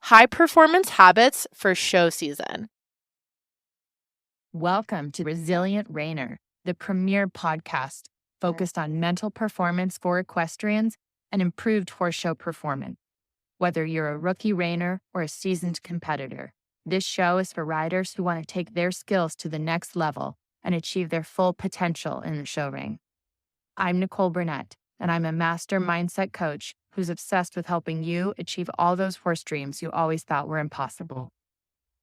High performance habits for show season. Welcome to Resilient Rainer, the premier podcast focused on mental performance for equestrians and improved horse show performance. Whether you're a rookie reiner or a seasoned competitor, this show is for riders who want to take their skills to the next level and achieve their full potential in the show ring. I'm Nicole Burnett, and I'm a master mindset coach who's obsessed with helping you achieve all those horse dreams you always thought were impossible.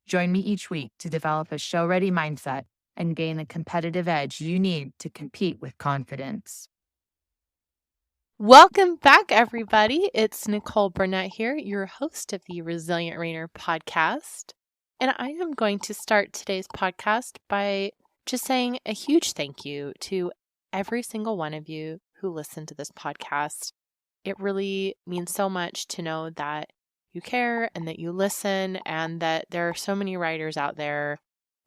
Join me each week to develop a show-ready mindset and gain the competitive edge you need to compete with confidence. Welcome back, everybody. It's Nicole Burnett here, your host of the Resilient Rainer podcast. And I am going to start today's podcast by just saying a huge thank you to every single one of you who listen to this podcast. It really means so much to know that you care and that you listen and that there are so many riders out there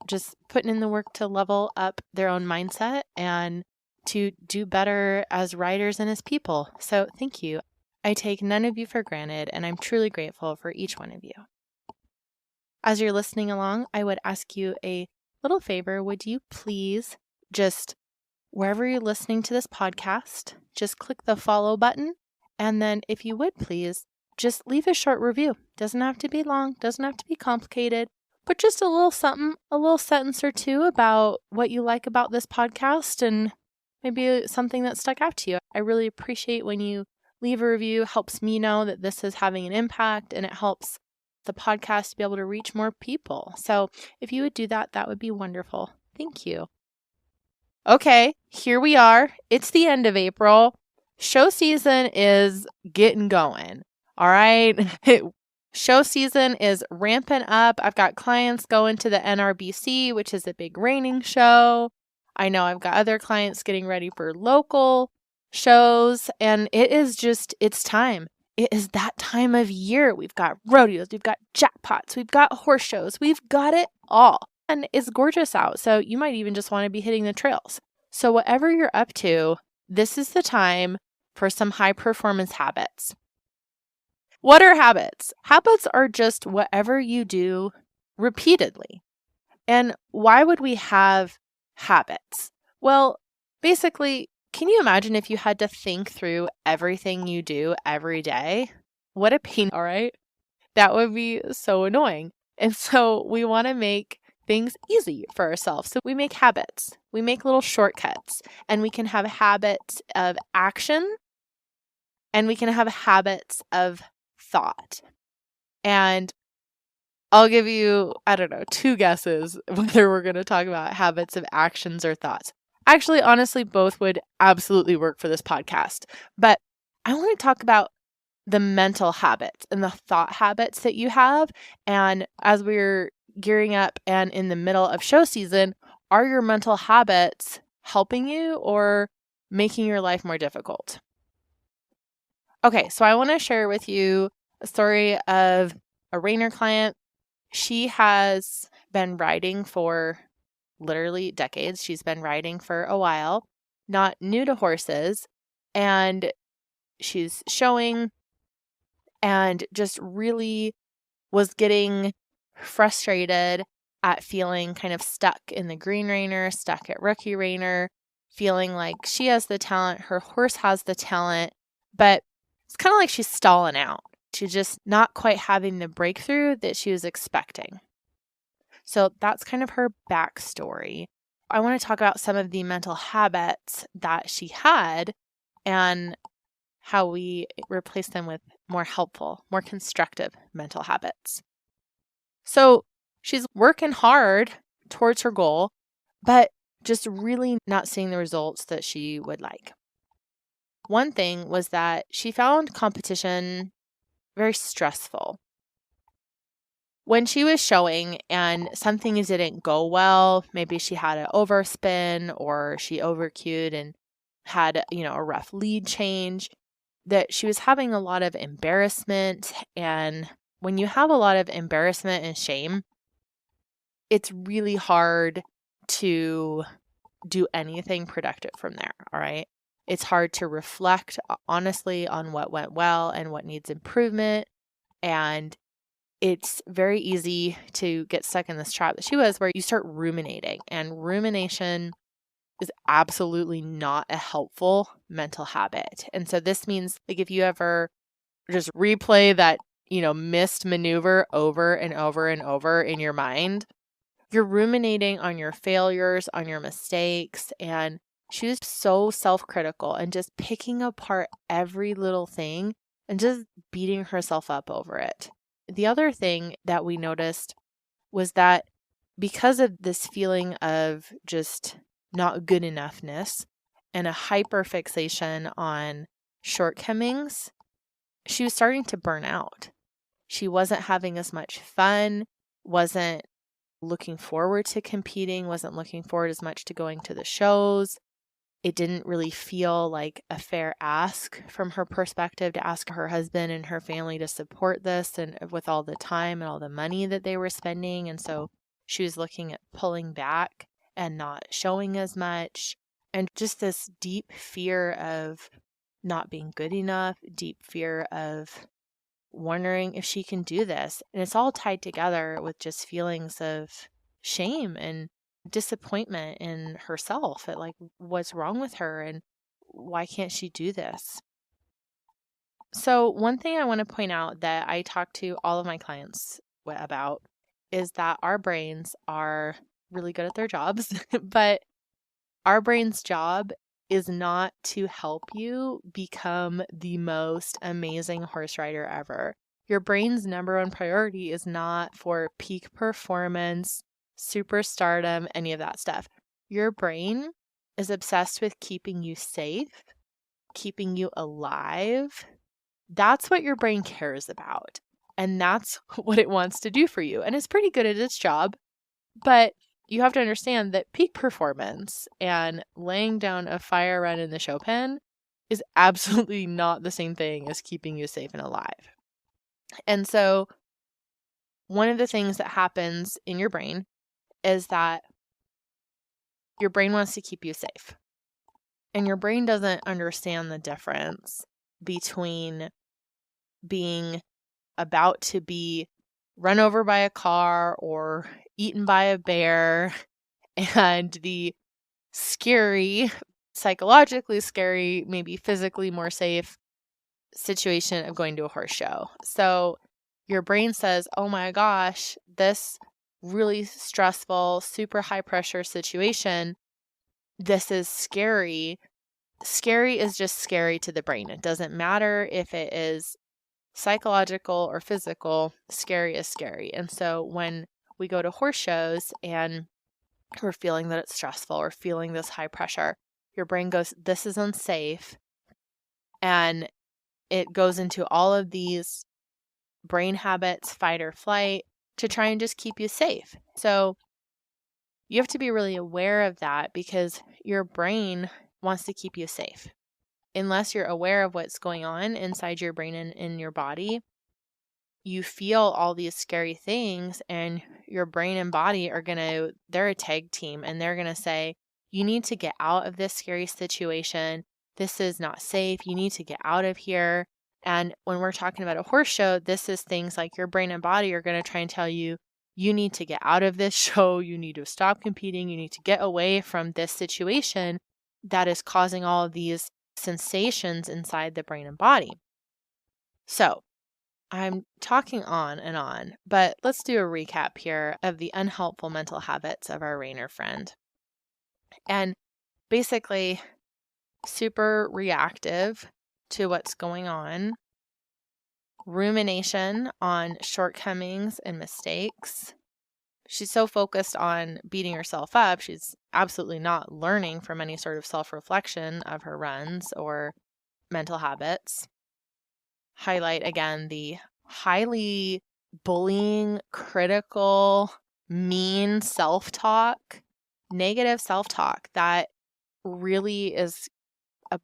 just putting in the work to level up their own mindset and to do better as riders and as people. So thank you. I take none of you for granted, and I'm truly grateful for each one of you. As you're listening along, I would ask you a little favor. Would you please just, wherever you're listening to this podcast, just click the follow button. And then if you would please, just leave a short review. Doesn't have to be long, doesn't have to be complicated, but just a little something, a little sentence or two about what you like about this podcast and maybe something that stuck out to you. I really appreciate when you leave a review. It helps me know that this is having an impact, and it helps the podcast to be able to reach more people. So if you would do that, that would be wonderful. Thank you. Okay, here we are. It's the end of April. Show season is getting going. All right. Show season is ramping up. I've got clients going to the NRBC, which is a big reining show. I know I've got other clients getting ready for local shows, and it's time. It is that time of year. We've got rodeos, we've got jackpots, we've got horse shows, we've got it all. And it's gorgeous out, so you might even just want to be hitting the trails. So whatever you're up to, this is the time for some high performance habits. What are habits? Habits are just whatever you do repeatedly. And why would we have habits? Well, basically, can you imagine if you had to think through everything you do every day? What a pain, all right? That would be so annoying. And so we want to make things easy for ourselves. So we make habits. We make little shortcuts, and we can have habits of action, and we can have habits of thought. And I'll give you, two guesses whether we're going to talk about habits of actions or thoughts. Actually, honestly, both would absolutely work for this podcast. But I want to talk about the mental habits and the thought habits that you have. And as we're gearing up and in the middle of show season, are your mental habits helping you or making your life more difficult? Okay, so I want to share with you a story of a reiner client. She has been riding for literally decades. She's been riding for a while, not new to horses, and she's showing and just really was getting frustrated at feeling kind of stuck in the green reiner, stuck at rookie reiner, feeling like she has the talent, her horse has the talent, but it's kind of like she's stalling out. She's just not quite having the breakthrough that she was expecting. So that's kind of her backstory. I want to talk about some of the mental habits that she had and how we replace them with more helpful, more constructive mental habits. So she's working hard towards her goal, but just really not seeing the results that she would like. One thing was that she found competition very stressful. When she was showing and something didn't go well, maybe she had an overspin or she overcued and had, a rough lead change, that she was having a lot of embarrassment. And when you have a lot of embarrassment and shame, it's really hard to do anything productive from there, all right? It's hard to reflect honestly on what went well and what needs improvement. And it's very easy to get stuck in this trap that she was, where you start ruminating, and rumination is absolutely not a helpful mental habit. And so this means, like, if you ever just replay that, missed maneuver over and over and over in your mind, you're ruminating on your failures, on your mistakes. And she was so self-critical and just picking apart every little thing and just beating herself up over it. The other thing that we noticed was that because of this feeling of just not good enoughness and a hyper fixation on shortcomings, she was starting to burn out. She wasn't having as much fun, wasn't looking forward to competing, wasn't looking forward as much to going to the shows. It didn't really feel like a fair ask from her perspective to ask her husband and her family to support this, and with all the time and all the money that they were spending. And so she was looking at pulling back and not showing as much, and just this deep fear of not being good enough, deep fear of wondering if she can do this. And it's all tied together with just feelings of shame and disappointment in herself at, like, what's wrong with her and why can't she do this? So one thing I want to point out that I talk to all of my clients about is that our brains are really good at their jobs, but our brain's job is not to help you become the most amazing horse rider ever. Your brain's number one priority is not for peak performance, superstardom, any of that stuff. Your brain is obsessed with keeping you safe, keeping you alive. That's what your brain cares about. And that's what it wants to do for you. And it's pretty good at its job. But you have to understand that peak performance and laying down a fire run in the show pen is absolutely not the same thing as keeping you safe and alive. And so one of the things that happens in your brain is that your brain wants to keep you safe. And your brain doesn't understand the difference between being about to be run over by a car or eaten by a bear and the scary, psychologically scary, maybe physically more safe situation of going to a horse show. So your brain says, oh my gosh, this really stressful, super high pressure situation, this is scary. Scary is just scary to the brain. It doesn't matter if it is psychological or physical, scary is scary. And so when we go to horse shows and we're feeling that it's stressful or feeling this high pressure, your brain goes, this is unsafe. And it goes into all of these brain habits, fight or flight, to try and just keep you safe. So you have to be really aware of that, because your brain wants to keep you safe. Unless you're aware of what's going on inside your brain and in your body, you feel all these scary things, and your brain and body they're a tag team, and they're going to say, you need to get out of this scary situation. This is not safe. You need to get out of here. And when we're talking about a horse show, this is things like your brain and body are going to try and tell you, you need to get out of this show. You need to stop competing. You need to get away from this situation that is causing all of these sensations inside the brain and body. So I'm talking on and on, but let's do a recap here of the unhelpful mental habits of our Rainer friend. And basically, super reactive to what's going on, rumination on shortcomings and mistakes. She's so focused on beating herself up, she's absolutely not learning from any sort of self-reflection of her runs or mental habits. Highlight again the highly bullying, critical, mean self-talk, negative self-talk that really is a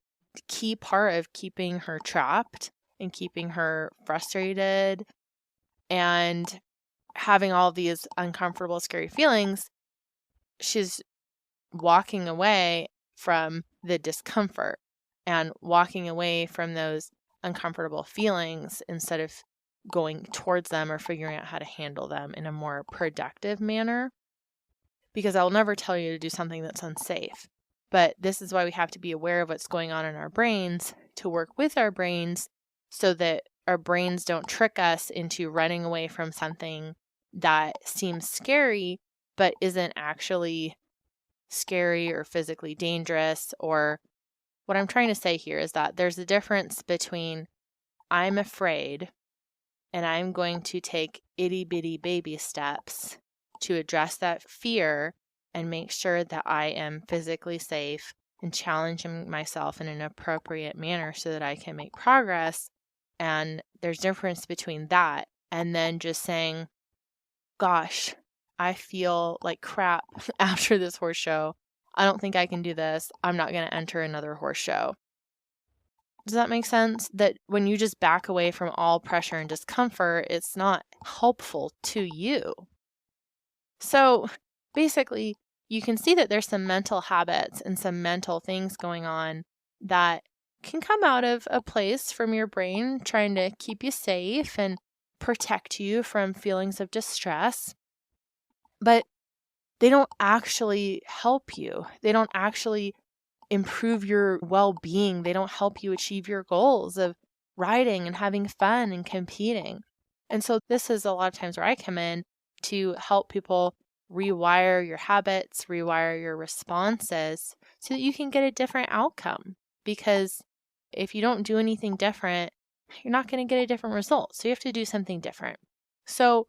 key part of keeping her trapped and keeping her frustrated and having all these uncomfortable, scary feelings. She's walking away from the discomfort and walking away from those uncomfortable feelings instead of going towards them or figuring out how to handle them in a more productive manner. Because I'll never tell you to do something that's unsafe. But this is why we have to be aware of what's going on in our brains, to work with our brains so that our brains don't trick us into running away from something that seems scary, but isn't actually scary or physically dangerous. Or what I'm trying to say here is that there's a difference between I'm afraid and I'm going to take itty bitty baby steps to address that fear and make sure that I am physically safe and challenging myself in an appropriate manner so that I can make progress. And there's difference between that and then just saying, gosh, I feel like crap after this horse show. I don't think I can do this. I'm not going to enter another horse show. Does that make sense? That when you just back away from all pressure and discomfort, it's not helpful to you. So basically, you can see that there's some mental habits and some mental things going on that can come out of a place from your brain trying to keep you safe and protect you from feelings of distress. But they don't actually help you. They don't actually improve your well-being. They don't help you achieve your goals of riding and having fun and competing. And so this is a lot of times where I come in to help people rewire your habits, rewire your responses so that you can get a different outcome. Because if you don't do anything different, you're not going to get a different result. So you have to do something different. So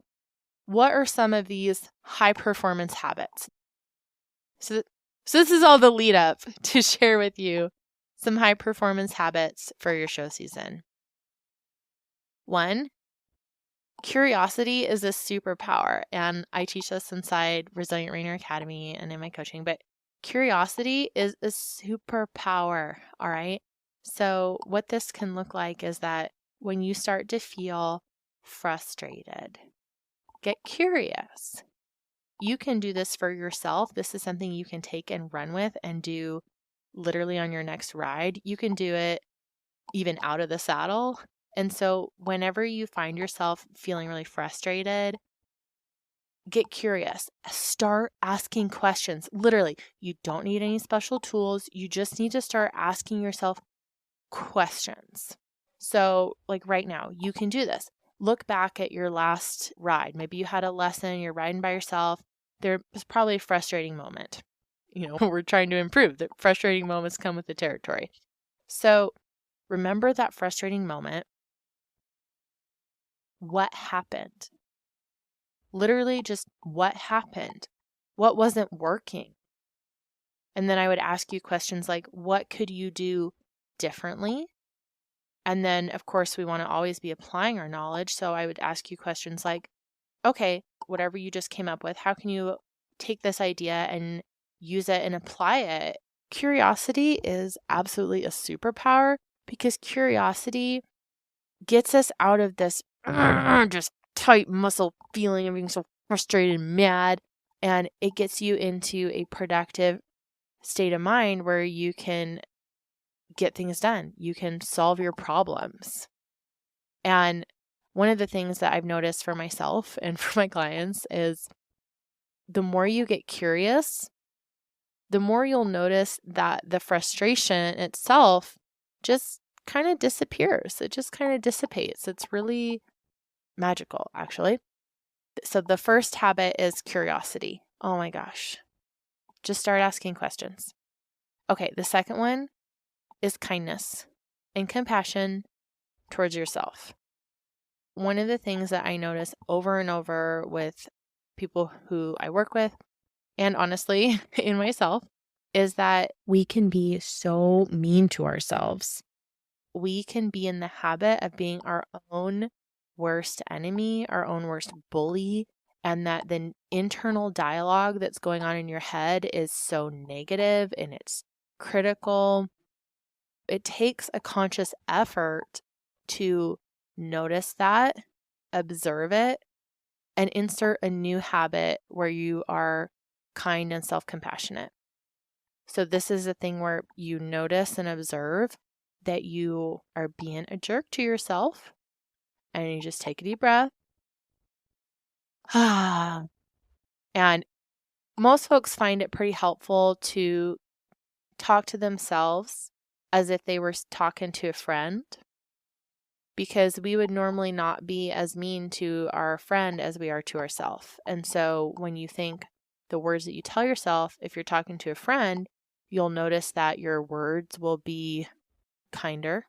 what are some of these high performance habits? So this is all the lead up to share with you some high performance habits for your show season. 1, curiosity is a superpower. And I teach this inside Resilient Rainer Academy and in my coaching, but curiosity is a superpower. All right. So what this can look like is that when you start to feel frustrated, get curious. You can do this for yourself. This is something you can take and run with and do literally on your next ride. You can do it even out of the saddle. And so whenever you find yourself feeling really frustrated, get curious. Start asking questions. Literally, you don't need any special tools. You just need to start asking yourself questions. So like right now, you can do this. Look back at your last ride. Maybe you had a lesson, you're riding by yourself. There was probably a frustrating moment. We're trying to improve. The frustrating moments come with the territory. So remember that frustrating moment. What happened? Literally just what happened? What wasn't working? And then I would ask you questions like, what could you do differently? And then, of course, we want to always be applying our knowledge. So I would ask you questions like, okay, whatever you just came up with, how can you take this idea and use it and apply it? Curiosity is absolutely a superpower because curiosity gets us out of this just tight muscle feeling of being so frustrated and mad. And it gets you into a productive state of mind where you can get things done. You can solve your problems. And one of the things that I've noticed for myself and for my clients is the more you get curious, the more you'll notice that the frustration itself just kind of disappears. It just kind of dissipates. It's really magical, actually. So the first habit is curiosity. Oh my gosh. Just start asking questions. Okay, the second one is kindness and compassion towards yourself. One of the things that I notice over and over with people who I work with, and honestly in myself, is that we can be so mean to ourselves. We can be in the habit of being our own worst enemy, our own worst bully, and that the internal dialogue that's going on in your head is so negative and it's critical. It takes a conscious effort to notice that, observe it, and insert a new habit where you are kind and self-compassionate. So this is a thing where you notice and observe that you are being a jerk to yourself And you just take a deep breath. And most folks find it pretty helpful to talk to themselves as if they were talking to a friend, because we would normally not be as mean to our friend as we are to ourselves. And so when you think the words that you tell yourself, if you're talking to a friend, you'll notice that your words will be kinder.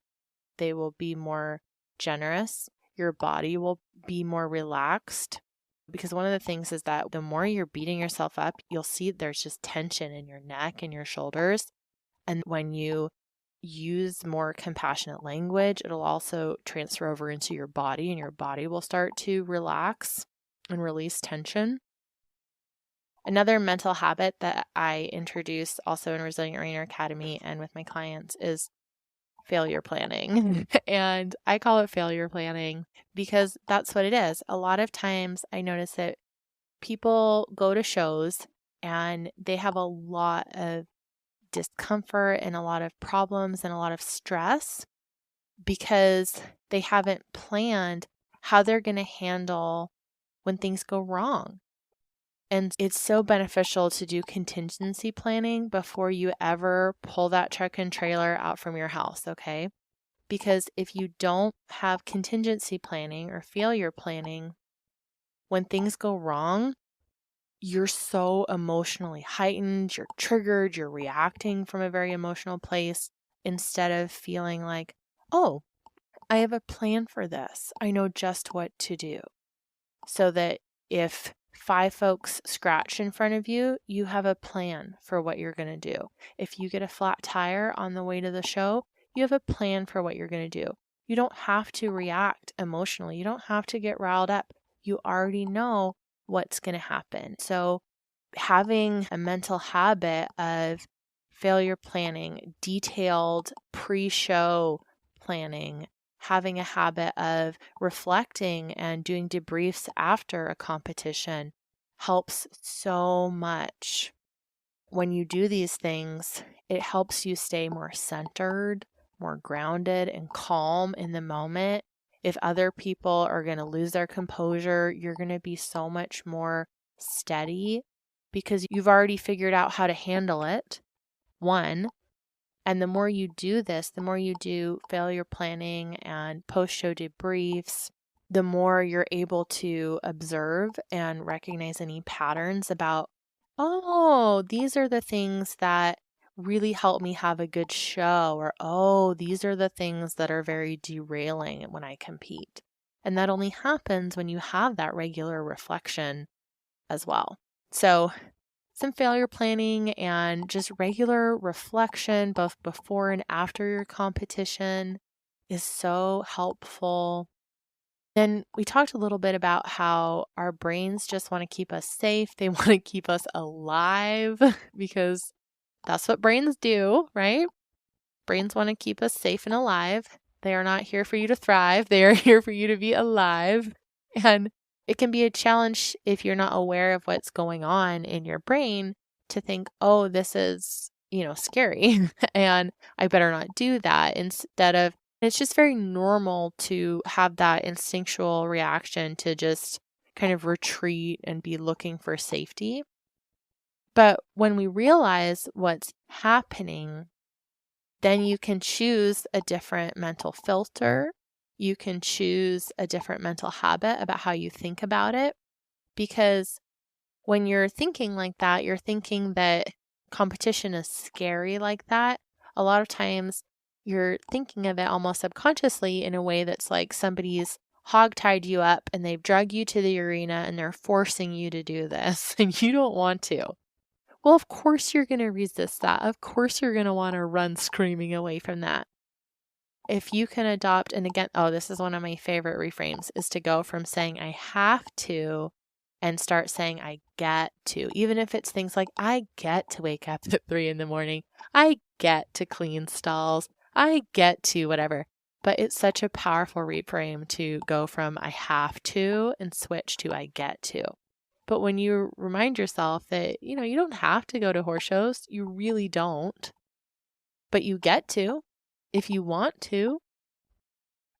They will be more generous. Your body will be more relaxed. Because one of the things is that the more you're beating yourself up, you'll see there's just tension in your neck and your shoulders. And when you use more compassionate language, it'll also transfer over into your body, and your body will start to relax and release tension. Another mental habit that I introduce also in Resilient Rainer Academy and with my clients is failure planning. And I call it failure planning because that's what it is. A lot of times I notice that people go to shows and they have a lot of discomfort and a lot of problems and a lot of stress because they haven't planned how they're going to handle when things go wrong. And it's so beneficial to do contingency planning before you ever pull that truck and trailer out from your house, okay? Because if you don't have contingency planning or failure planning, when things go wrong, you're so emotionally heightened, you're triggered, you're reacting from a very emotional place instead of feeling like, oh, I have a plan for this. I know just what to do. So that if 5 folks scratch in front of you, you have a plan for what you're going to do. If you get a flat tire on the way to the show, you have a plan for what you're going to do. You don't have to react emotionally. You don't have to get riled up. You already know what's going to happen. So having a mental habit of failure planning, detailed pre-show planning, having a habit of reflecting and doing debriefs after a competition helps so much. When you do these things, it helps you stay more centered, more grounded, and calm in the moment. If other people are going to lose their composure, you're going to be so much more steady because you've already figured out how to handle it. One, and the more you do this, the more you do failure planning and post-show debriefs, the more you're able to observe and recognize any patterns about, oh, these are the things that really help me have a good show, or, oh, these are the things that are very derailing when I compete. And that only happens when you have that regular reflection as well. So some failure planning and just regular reflection, both before and after your competition, is so helpful. Then we talked a little bit about how our brains just want to keep us safe. They want to keep us alive because that's what brains do, right? Brains want to keep us safe and alive. They are not here for you to thrive. They are here for you to be alive. And it can be a challenge if you're not aware of what's going on in your brain to think, oh, this is, scary and I better not do that, instead of, it's just very normal to have that instinctual reaction to just kind of retreat and be looking for safety. But when we realize what's happening, then you can choose a different mental filter. You can choose a different mental habit about how you think about it. Because when you're thinking like that, you're thinking that competition is scary like that. A lot of times you're thinking of it almost subconsciously in a way that's like somebody's hogtied you up and they've dragged you to the arena and they're forcing you to do this and you don't want to. Well, of course you're going to resist that. Of course you're going to want to run screaming away from that. If you can adopt, and again, this is one of my favorite reframes, is to go from saying I have to and start saying I get to. Even if it's things like I get to wake up at 3 a.m. I get to clean stalls. I get to whatever. But it's such a powerful reframe to go from I have to and switch to I get to. But when you remind yourself that, you don't have to go to horse shows, you really don't, but you get to if you want to.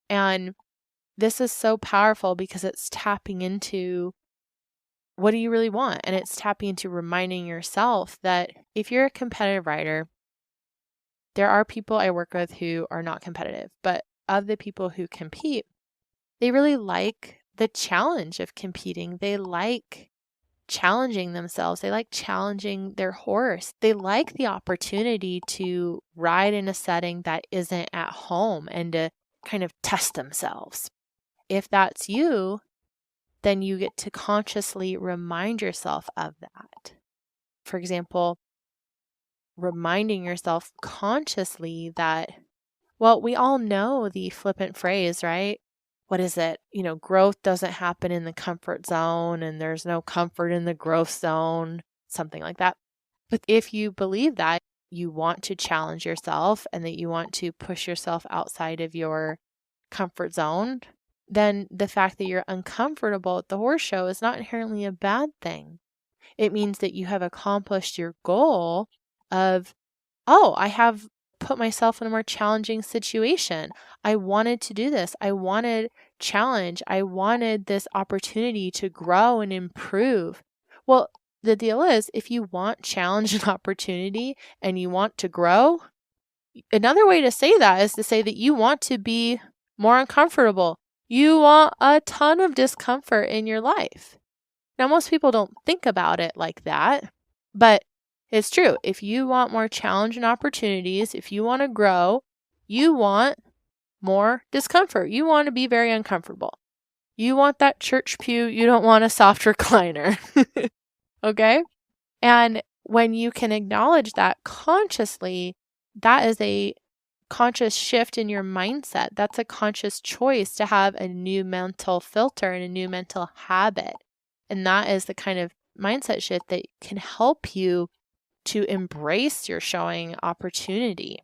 And this is so powerful because it's tapping into what do you really want? And it's tapping into reminding yourself that if you're a competitive rider, there are people I work with who are not competitive, but of the people who compete, they really like the challenge of competing. They like challenging themselves. They like challenging their horse. They like the opportunity to ride in a setting that isn't at home and to kind of test themselves. If that's you, then you get to consciously remind yourself of that. For example, reminding yourself consciously that, well, we all know the flippant phrase, right? What is it? Growth doesn't happen in the comfort zone and there's no comfort in the growth zone, something like that. But if you believe that, you want to challenge yourself and that you want to push yourself outside of your comfort zone, then the fact that you're uncomfortable at the horse show is not inherently a bad thing. It means that you have accomplished your goal of, oh, I have put myself in a more challenging situation. I wanted to do this. I wanted challenge. I wanted this opportunity to grow and improve. Well, the deal is, if you want challenge and opportunity and you want to grow, another way to say that is to say that you want to be more uncomfortable. You want a ton of discomfort in your life. Now, most people don't think about it like that, but it's true. If you want more challenge and opportunities, if you want to grow, you want more discomfort. You want to be very uncomfortable. You want that church pew. You don't want a soft recliner. Okay? And when you can acknowledge that consciously, that is a conscious shift in your mindset. That's a conscious choice to have a new mental filter and a new mental habit. And that is the kind of mindset shift that can help you to embrace your showing opportunity.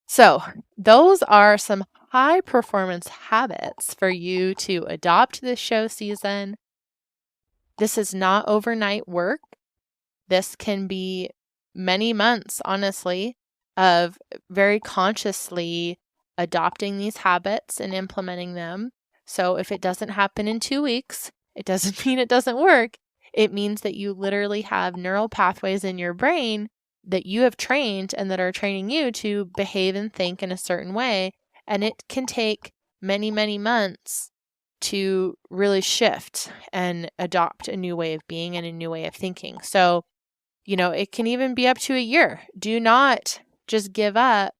So, those are some high performance habits for you to adopt this show season. This is not overnight work. This can be many months, honestly, of very consciously adopting these habits and implementing them. So if it doesn't happen in 2 weeks, it doesn't mean it doesn't work. It means that you literally have neural pathways in your brain that you have trained and that are training you to behave and think in a certain way. And it can take many, many months to really shift and adopt a new way of being and a new way of thinking. So, it can even be up to a year. Do not just give up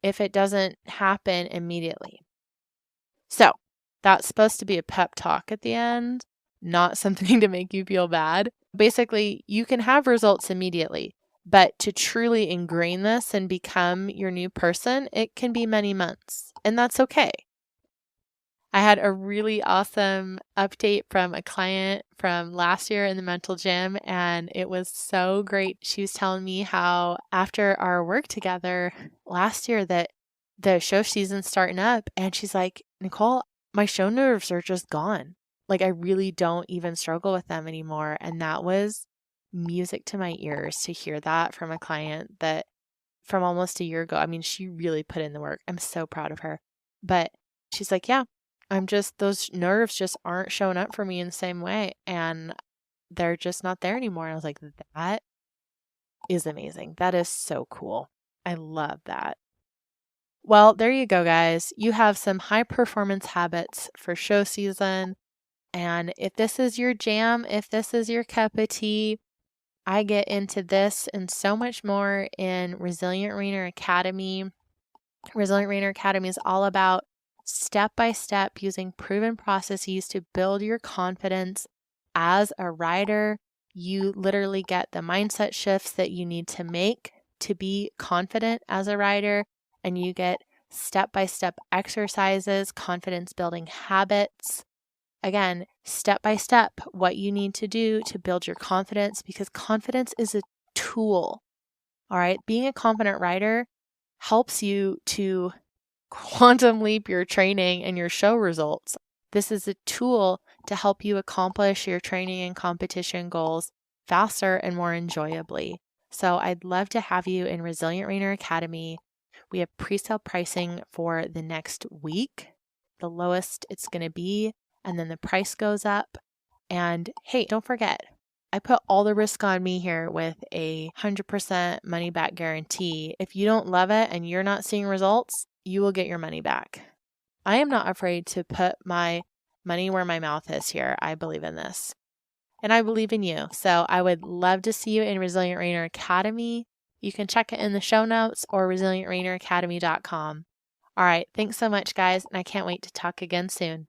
if it doesn't happen immediately. So, that's supposed to be a pep talk at the end, not something to make you feel bad. Basically, you can have results immediately, but to truly ingrain this and become your new person, it can be many months, and that's okay. I had a really awesome update from a client from last year in the mental gym, and it was so great. She was telling me how after our work together last year that the show season's starting up, and she's like, Nicole, my show nerves are just gone. Like, I really don't even struggle with them anymore. And that was music to my ears to hear that from a client that from almost a year ago. I mean, she really put in the work. I'm so proud of her. But she's like, yeah, those nerves just aren't showing up for me in the same way. And they're just not there anymore. And I was like, that is amazing. That is so cool. I love that. Well, there you go, guys. You have some high performance habits for show season. And if this is your jam, if this is your cup of tea, I get into this and so much more in Resilient Rainer Academy. Resilient Rainer Academy is all about step by step using proven processes to build your confidence as a rider. You literally get the mindset shifts that you need to make to be confident as a rider, and you get step by step exercises, confidence building habits. Again, step by step, what you need to do to build your confidence, because confidence is a tool. All right. Being a confident rider helps you to quantum leap your training and your show results. This is a tool to help you accomplish your training and competition goals faster and more enjoyably. So I'd love to have you in Resilient Rainer Academy. We have pre-sale pricing for the next week. the lowest it's going to be, and then the price goes up. And hey, don't forget, I put all the risk on me here with a 100% money back guarantee. If you don't love it and you're not seeing results, you will get your money back. I am not afraid to put my money where my mouth is here. I believe in this. And I believe in you. So I would love to see you in Resilient Rainer Academy. You can check it in the show notes or resilientraineracademy.com. All right. Thanks so much, guys. And I can't wait to talk again soon.